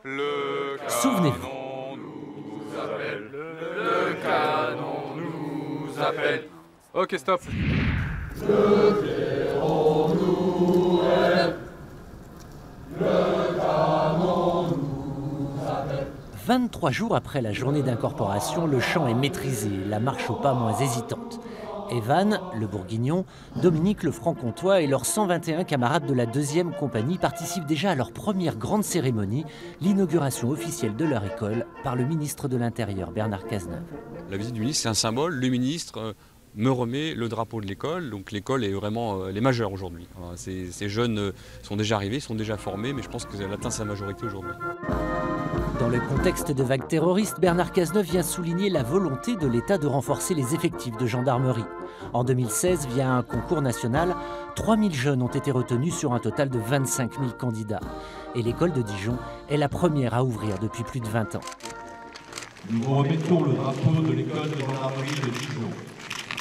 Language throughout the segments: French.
Souvenez-vous. Le canon nous appelle. Ok, stop. 23 jours après la journée d'incorporation, le chant est maîtrisé, la marche au pas moins hésitante. Evan, le bourguignon, Dominique le franc-comtois et leurs 121 camarades de la 2e compagnie participent déjà à leur première grande cérémonie, l'inauguration officielle de leur école par le ministre de l'Intérieur, Bernard Cazeneuve. La visite du ministre, c'est un symbole. Le ministre me remet le drapeau de l'école. Donc l'école est vraiment les majeure aujourd'hui. Ces jeunes sont déjà arrivés, sont déjà formés, mais je pense qu'elle atteint sa majorité aujourd'hui. Dans le contexte de vagues terroristes, Bernard Cazeneuve vient souligner la volonté de l'État de renforcer les effectifs de gendarmerie. En 2016, via un concours national, 3000 jeunes ont été retenus sur un total de 25 000 candidats. Et l'école de Dijon est la première à ouvrir depuis plus de 20 ans. Nous vous remettons le drapeau de l'école de gendarmerie de Dijon.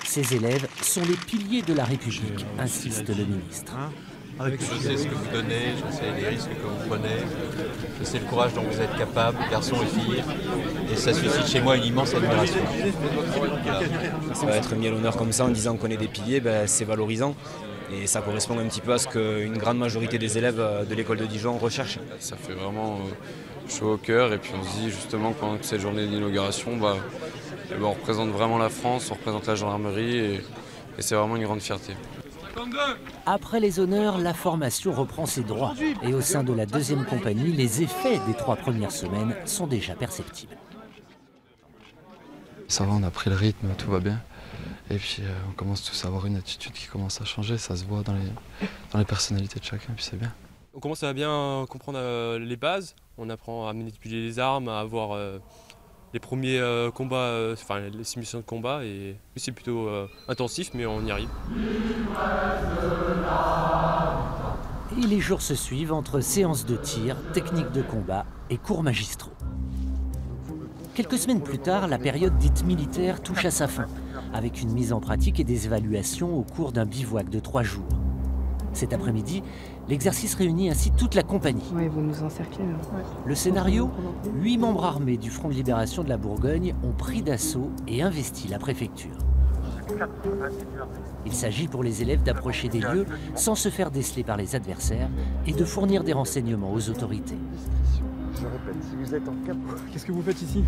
Ces élèves sont les piliers de la République, insiste le ministre. Je sais ce que vous donnez, je sais les risques que vous prenez, je sais le courage dont vous êtes capable, garçons et filles, et ça suscite chez moi une immense admiration. Ça va être mis à l'honneur comme ça en disant qu'on est des piliers, c'est valorisant. Et ça correspond un petit peu à ce qu'une grande majorité des élèves de l'école de Dijon recherchent. Ça fait vraiment chaud au cœur et puis on se dit justement pendant cette journée d'inauguration, on représente vraiment la France, on représente la gendarmerie et c'est vraiment une grande fierté. Après les honneurs, la formation reprend ses droits. Et au sein de la 2e compagnie, les effets des 3 premières semaines sont déjà perceptibles. Ça va, on a pris le rythme, tout va bien. Et puis on commence tous à avoir une attitude qui commence à changer, ça se voit dans les personnalités de chacun, puis c'est bien. On commence à bien comprendre les bases, on apprend à manipuler les armes, à avoir les premiers combats, les simulations de combat, et c'est plutôt intensif, mais on y arrive. Et les jours se suivent entre séances de tir, techniques de combat et cours magistraux. Quelques semaines plus tard, la période dite militaire touche à sa fin, avec une mise en pratique et des évaluations au cours d'un bivouac de 3 jours. Cet après-midi, l'exercice réunit ainsi toute la compagnie. Ouais, ils vont nous encercler. Ouais. Le scénario, 8 membres armés du Front de libération de la Bourgogne ont pris d'assaut et investi la préfecture. Il s'agit pour les élèves d'approcher des lieux sans se faire déceler par les adversaires et de fournir des renseignements aux autorités. Je répète, si vous êtes en cap... Qu'est-ce que vous faites ici?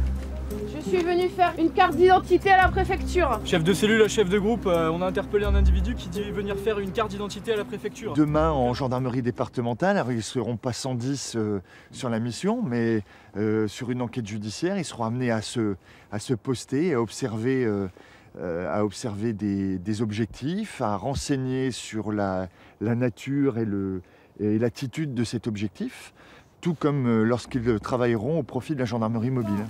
Je suis venu faire une carte d'identité à la préfecture. Chef de cellule, chef de groupe, on a interpellé un individu qui dit venir faire une carte d'identité à la préfecture. Demain, en gendarmerie départementale, alors ils ne seront pas 110 sur la mission, mais sur une enquête judiciaire, ils seront amenés à se poster, à observer des objectifs, à renseigner sur la nature et l'attitude de cet objectif, tout comme lorsqu'ils travailleront au profit de la gendarmerie mobile.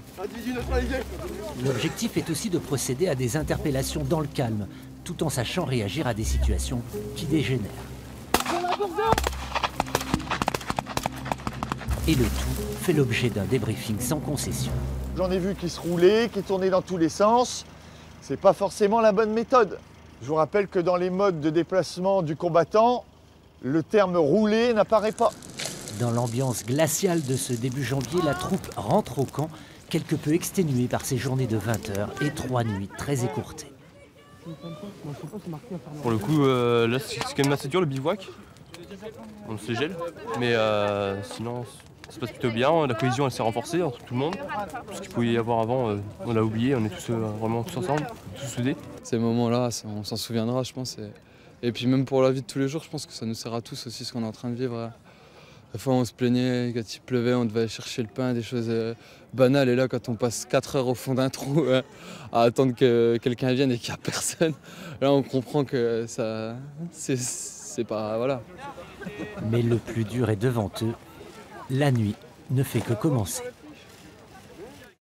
L'objectif est aussi de procéder à des interpellations dans le calme, tout en sachant réagir à des situations qui dégénèrent. Et le tout fait l'objet d'un débriefing sans concession. J'en ai vu qui se roulaient, qui tournaient dans tous les sens. C'est pas forcément la bonne méthode. Je vous rappelle que dans les modes de déplacement du combattant, le terme rouler n'apparaît pas. Dans l'ambiance glaciale de ce début janvier, la troupe rentre au camp, quelque peu exténuée par ces journées de 20 heures et 3 nuits très écourtées. Pour le coup, là c'est quand même assez dur le bivouac. On se gèle, mais sinon ça se passe plutôt bien. La cohésion elle s'est renforcée entre tout le monde. Tout ce qu'il pouvait y avoir avant, on l'a oublié, on est tous vraiment tous ensemble, tous soudés. Ces moments-là, on s'en souviendra je pense. Et puis même pour la vie de tous les jours, je pense que ça nous sert à tous aussi ce qu'on est en train de vivre. Des fois on se plaignait quand il pleuvait, on devait aller chercher le pain, des choses banales. Et là quand on passe 4 heures au fond d'un trou à attendre que quelqu'un vienne et qu'il n'y a personne, là on comprend que ça, c'est pas... voilà. Mais le plus dur est devant eux. La nuit ne fait que commencer.